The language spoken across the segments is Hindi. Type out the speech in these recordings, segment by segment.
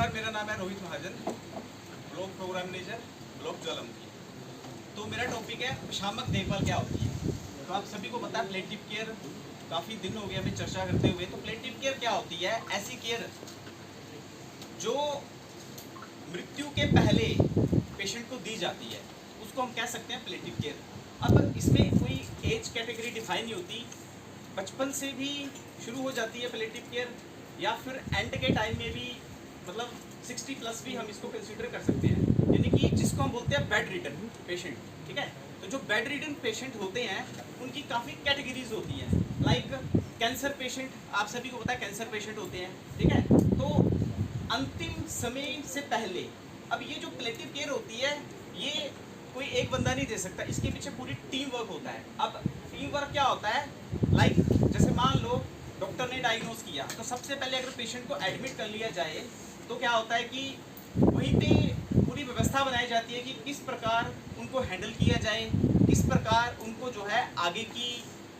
नमस्कार, मेरा नाम है रोहित महाजन, ब्लॉक प्रोग्राम मैनेजर, ब्लॉक ज्वालामुखी। तो मेरा टॉपिक है विषामक देखभाल क्या होती है। तो आप सभी को पता है प्लेटिव केयर, काफ़ी दिन हो गए हमें चर्चा करते हुए। तो प्लेटिव केयर क्या होती है? ऐसी केयर जो मृत्यु के पहले पेशेंट को दी जाती है, उसको हम कह सकते हैं प्लेटिव केयर। अब इसमें कोई एज कैटेगरी डिफाइन नहीं होती, बचपन से भी शुरू हो जाती है प्लेटिव केयर, या फिर एंड के टाइम में भी, मतलब 60 प्लस भी हम इसको कंसीडर कर सकते हैं। यानी कि जिसको हम बोलते हैं बेड रिडन पेशेंट, ठीक है। तो जो बेड रिडन पेशेंट होते हैं उनकी काफ़ी कैटेगरीज होती हैं। लाइक कैंसर पेशेंट, आप सभी को पता है कैंसर पेशेंट होते हैं, ठीक है। तो अंतिम समय से पहले, अब ये जो प्लेटिव केयर होती है ये कोई एक बंदा नहीं दे सकता, इसके पीछे पूरी टीम वर्क होता है। अब टीम वर्क क्या होता है? लाइक जैसे मान लो डॉक्टर ने डायग्नोज किया, तो सबसे पहले अगर पेशेंट को एडमिट कर लिया जाए तो क्या होता है कि वहीं पे पूरी व्यवस्था बनाई जाती है कि किस प्रकार उनको हैंडल किया जाए, किस प्रकार उनको जो है आगे की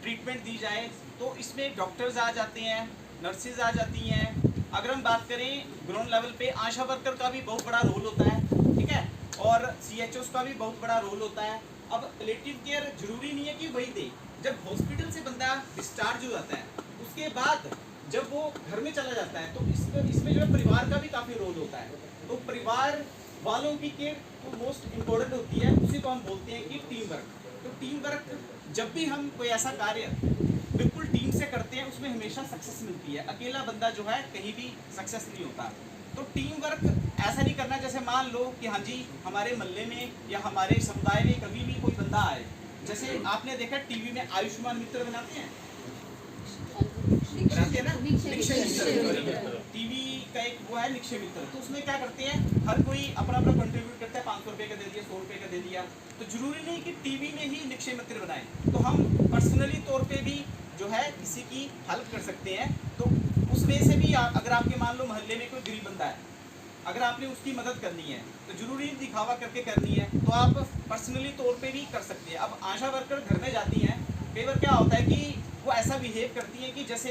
ट्रीटमेंट दी जाए। तो इसमें डॉक्टर्स आ जाते हैं, नर्सेज आ जाती हैं। अगर हम बात करें ग्राउंड लेवल पे, आशा वर्कर का भी बहुत बड़ा रोल होता है, ठीक है, और CHOs का भी बहुत बड़ा रोल होता है। अब प्लेटिव केयर जरूरी नहीं है कि वही दे। जब हॉस्पिटल से बंदा डिस्चार्ज हो जाता है, उसके बाद जब वो घर में चला जाता है, तो इसमें जो है परिवार का भी काफ़ी रोल होता है। तो परिवार वालों की केयर तो मोस्ट इम्पोर्टेंट होती है, उसी को हम बोलते हैं कि टीम वर्क। तो टीम वर्क, जब भी हम कोई ऐसा कार्य बिल्कुल टीम से करते हैं, उसमें हमेशा सक्सेस मिलती है। अकेला बंदा जो है कहीं भी सक्सेस नहीं होता। तो टीम वर्क ऐसा नहीं करना जैसे मान लो कि हाँ जी हमारे मोहल्ले में या हमारे समुदाय में कभी भी कोई बंदा आए, जैसे आपने देखा टीवी में आयुष्मान मित्र बनाते हैं ना, निक्षय मित्र। टीवी का एक वो है निक्षय मित्र। तो उसमें क्या करते हैं, हर कोई अपना अपना कंट्रीब्यूट करता है, 500 रुपये का दे दिया, 100 रुपये का दे दिया। तो जरूरी नहीं कि टीवी में ही निक्षय मित्र बनाए, तो हम पर्सनली तौर पे भी जो है किसी की हेल्प कर सकते हैं। तो उस वे से भी अगर आपके मान लो मोहल्ले में कोई गरीब बंदा है, अगर आपने उसकी मदद करनी है तो जरूरी दिखावा करके करनी है, तो आप पर्सनली तौर पे भी कर सकते हैं। अब आशा वर्कर घर में जाती हैं, कई बार क्या होता है कि वो ऐसा बिहेव करती है कि जैसे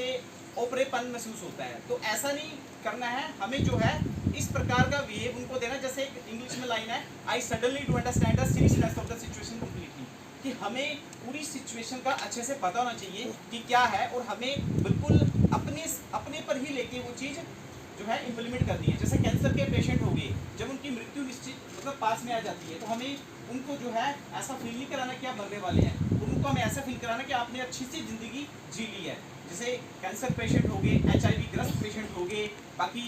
ओपरेपन महसूस होता है। तो ऐसा नहीं करना है, हमें जो है इस प्रकार का बिहेव उनको देना। जैसे एक इंग्लिश में लाइन है, I suddenly do understand the seriousness of the situation completely, कि हमें पूरी सिचुएशन का अच्छे से पता होना चाहिए कि क्या है, और हमें बिल्कुल अपने पर ही लेके वो चीज़ जो है इम्प्लीमेंट करनी है। जैसे कैंसर के पेशेंट हो गए, जब उनकी मृत्यु निश्चित मतलब पास में आ जाती है, तो हमें उनको जो है ऐसा फील नहीं कराना कि आप मरने वाले हैं, उनको हमें ऐसा फील कराना कि आपने अच्छी सी जिंदगी जी ली है। जैसे कैंसर पेशेंट हो गए, HIV ग्रस्त पेशेंट हो गए, बाकी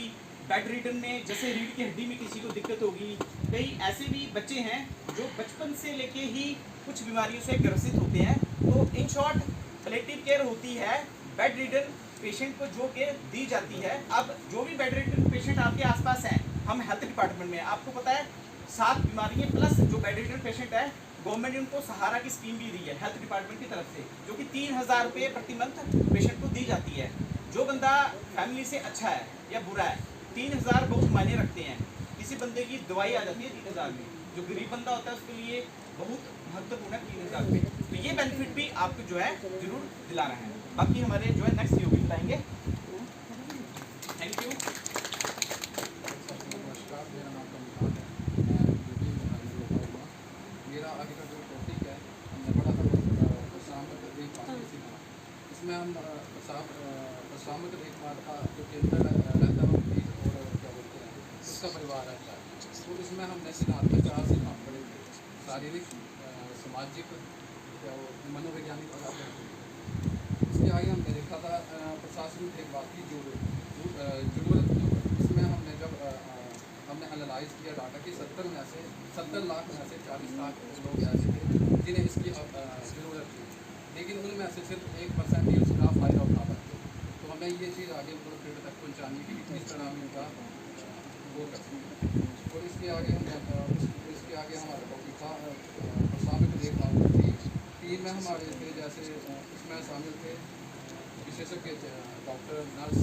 बेड रिडन में जैसे रीढ़ की हड्डी में किसी को दिक्कत होगी, कई ऐसे भी बच्चे हैं जो बचपन से लेके ही कुछ बीमारियों से ग्रसित होते हैं। तो इन शॉर्ट प्लेटिव केयर होती है बेड रिडन पेशेंट को जो केयर दी जाती है। अब जो भी बेड रिडन पेशेंट आपके आसपास हैं, हम हेल्थ डिपार्टमेंट में, आपको पता है 7 बीमारियां प्लस जो बेड रिडन पेशेंट है, गवर्नमेंट ने उनको सहारा की स्कीम भी दी है हेल्थ डिपार्टमेंट की तरफ से, जो कि 3000 रुपये प्रति मंथ पेशेंट को दी जाती है। जो बंदा फैमिली से अच्छा है या बुरा है, 3000 बहुत मायने रखते हैं। किसी बंदे की दवाई आ जाती है 3000 में, जो गरीब बंदा होता है उसके लिए बहुत महत्वपूर्ण है 3000 रुपये। तो ये बेनिफिट भी आपको जो है जरूर दिलाना है। बाकी हमारे जो है नेक्स्ट योगी बताएंगे। Thank you. नमस्कार, मेरा नाम कमल है, मैं यूपी में हूँ। मेरा आगे का जो टॉपिक है, हमने पढ़ा था प्रशामक देखभाल किसी का। इसमें हम प्रशामक देखभाल का जो केंद्र रहता है वो मरीज और क्या बोलते हैं उसका परिवार रहता है। तो इसमें हमने सिद्धांत 4 सिद्धांत पढ़े थे, शारीरिक, सामाजिक, मनोवैज्ञानिक और आध्यात्मिक। इसके आगे हमने देखा था प्रशासनिक देखभाल की जो ज़रूरत थी। इसमें हमने जब हमने एनालाइज किया डाटा कि 70 लाख में से 40 लाख लोग ऐसे थे जिन्हें इसकी ज़रूरत थी, लेकिन उनमें से सिर्फ 1% ही उसका फ़ायदा उठा पाते। तो हमें ये चीज़ आगे फील्ड तक पहुँचानी है कि किस तरह हम इनका वो कर सकते हैं। और इसके आगे हमारा टॉपिक था प्रशासनिक देखभाल की टीम में हमारे थे, जैसे इसमें शामिल थे विशेषज्ञ डॉक्टर, नर्स,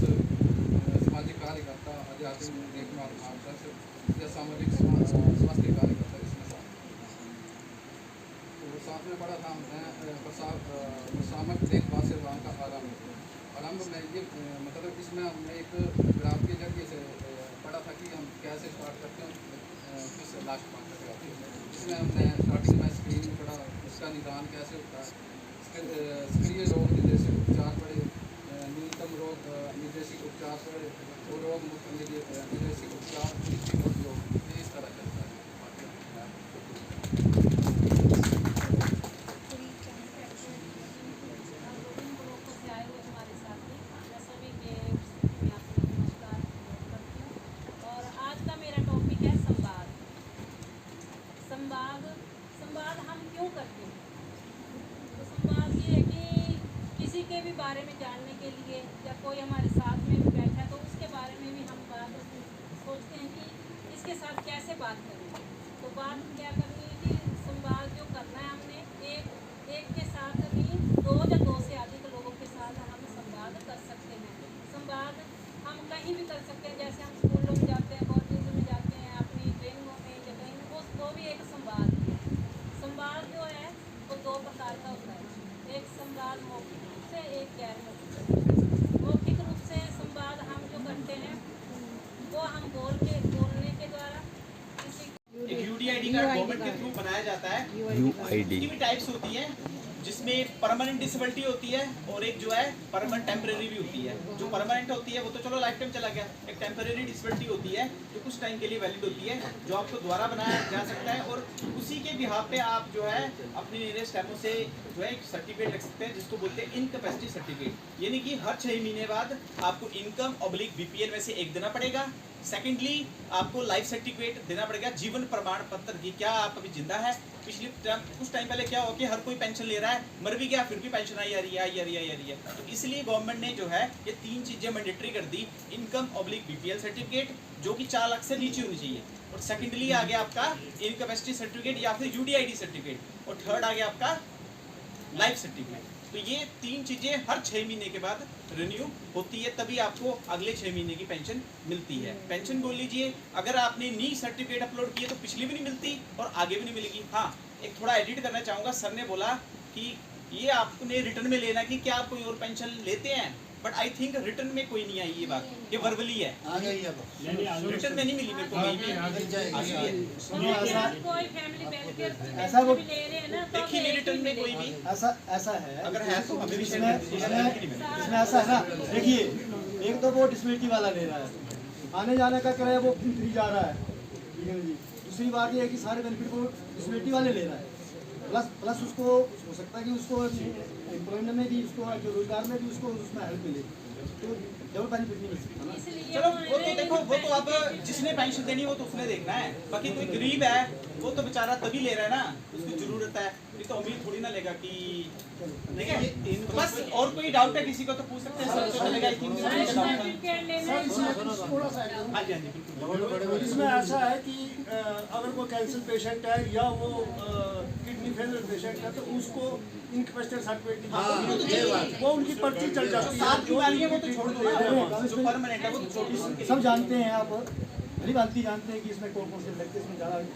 सामाजिक कार्यकर्ता, आध्यात्मिक देखभाल मार्गदर्शक या सामाजिक स्वास्थ्य कार्यकर्ता इसमें शामिल। तो साथ में पढ़ा था हमने प्रशामक देखभाल सेवाओं का आरंभ में ये मतलब इसमें हमने एक ग्राफ के जरिए से पढ़ा था कि हम कैसे स्टार्ट करते हैं किस लास्ट पाँच तक आती है। इसमें हमने स्टार्टिंग में स्क्रीन पढ़ा, इसका निदान कैसे होता है, सक्रिय रोग निर्देशित उपचार पड़े, न्यूनतम रोग निर्देशित उपचार पड़े, वो रोग मुक्त निर्देशित उपचार, योग, ये इस तरह चलता है। संवाद हम क्यों करते हैं? तो संवाद ये है कि किसी के भी बारे में जानने के लिए या कोई हमारे साथ में भी बैठा है तो उसके बारे में भी हम बात सोचते हैं कि इसके साथ कैसे बात करें। तो बात क्या करनी है कि संवाद जो करना है हमने एक के साथ भी दो या दो से अधिक लोगों के साथ हम संवाद कर सकते हैं। संवाद हम कहीं भी कर सकते हैं, जैसे हम स्कूलों में जाते हैं, कॉलेजों में जाते हैं, अपनी ट्रेनिंगों में या कहीं वो भी एक संवाद है। संवाद जो है वो दो प्रकार का होता है, एक संवाद मौखिक रूप से, एक गैर मौखिक। मौखिक रूप से संवाद हम जो करते हैं वो हम बोलने के द्वारा किसी एक यूडीआईडी कार्ड गवर्नमेंट के थ्रू बनाया जाता है। यूआईडी की भी टाइप्स होती है, जिसमें परमानेंट डिसेबिलिटी होती है और एक जो है परमानेंट टेम्परेरी भी होती है। जो परमानेंट होती है वो तो चलो लाइफ टाइम चला गया, एक टेम्परेरी डिसेबिलिटी होती है जो कुछ टाइम के लिए वैलिड होती है, जो आपको दोबारा बनाया जा सकता है और उसी के बिहाफ पे आप जो है अपनी नियरेस्ट एमओ से जो है एक सर्टिफिकेट रख सकते हैं, जिसको बोलते हैं इनकैपेसिटी सर्टिफिकेट। यानी कि हर 6 महीने बाद आपको इनकम/बीपीएल में से एक देना पड़ेगा। सेकेंडली आपको लाइफ सर्टिफिकेट देना पड़ेगा, जीवन प्रमाण पत्र की क्या आप अभी जिंदा है। पिछले कुछ टाइम पहले क्या हो कि हर कोई पेंशन ले रहा है, मर भी गया फिर भी पेंशन आई आ रही है। तो इसलिए गवर्नमेंट ने जो है ये 3 चीजें मैंडेटरी कर दी। इनकम/बीपीएल सर्टिफिकेट जो कि 4 लाख से नीचे होनी चाहिए, और सेकेंडली आ गया आपका इनकैपेसिटी सर्टिफिकेट या फिर यूडीआईडी सर्टिफिकेट, और थर्ड आ गया आपका लाइफ सर्टिफिकेट। तो ये 3 चीजें हर 6 महीने के बाद रिन्यू होती है, तभी आपको अगले 6 महीने की पेंशन मिलती है। पेंशन बोल लीजिए, अगर आपने नी सर्टिफिकेट अपलोड किए तो पिछली भी नहीं मिलती और आगे भी नहीं मिलेगी। हाँ, एक थोड़ा एडिट करना चाहूँगा। सर ने बोला कि ये आपने रिटर्न में लेना कि क्या आप कोई और पेंशन लेते हैं, बट आई थिंक रिटर्न में कोई नहीं आई ये बात, ये वर्बली है, रिटर्न में नहीं मिली मेरे को कहीं भी। कोई फैमिली वेलफेयर ऐसा वो ले रहे हैं ना, तो देखिए नहीं रिटर्न में कोई भी, ऐसा है। अगर है तो हमें भी इसमें ऐसा है ना, देखिए एक तो वो डिसेबिलिटी वाला ले रहा है, आने जाने का किराया वो फ्री जा रहा है, ठीक है जी। दूसरी बात ये है कि सारे बेनिफिट वो डिसेबिलिटी वाले ले रहा है, प्लस उसको हो सकता है कि उसको एम्प्लॉयमेंट में भी, उसको जो रोजगार में भी उसको उसमें हेल्प मिले, तो डबल बेनिफिट नहीं मिल सकता ना। चलो वो तो देखो, वो तो अब जिसने पेंशन देनी वो तो उसने देखना है। बाकी कोई गरीब है वो तो बेचारा तभी ले रहा है ना, उसको जरूरत है, ये तो अमीर थोड़ी ना लेगा कि ठीक है। तो बस और कोई डाउट है किसी को तो पूछ सकते हैं। सर तो चलेगा, आई थिंक सर्टिफिकेट लेने हाँ जी बिल्कुल। इसमें ऐसा है कि अगर कोई कैंसर पेशेंट है या वो किडनी फेलियर पेशेंट है तो उसको इनकैपेसिटी सर्टिफिकेट की वो उनकी पर्ची चल जाती है। 7 बीमारी है वो तो छोड़ दो ना, जो परमानेंट है वो तो छोड़ दो। सब जानते हैं, आप भली भांति जानते हैं कि इसमें कौन कौन से लगते हैं, इसमें ज़्यादा लाइफ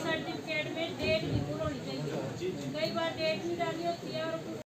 सर्टिफिकेट में डेट लिखी होनी चाहिए, कई बार डेट नहीं डाली होती है और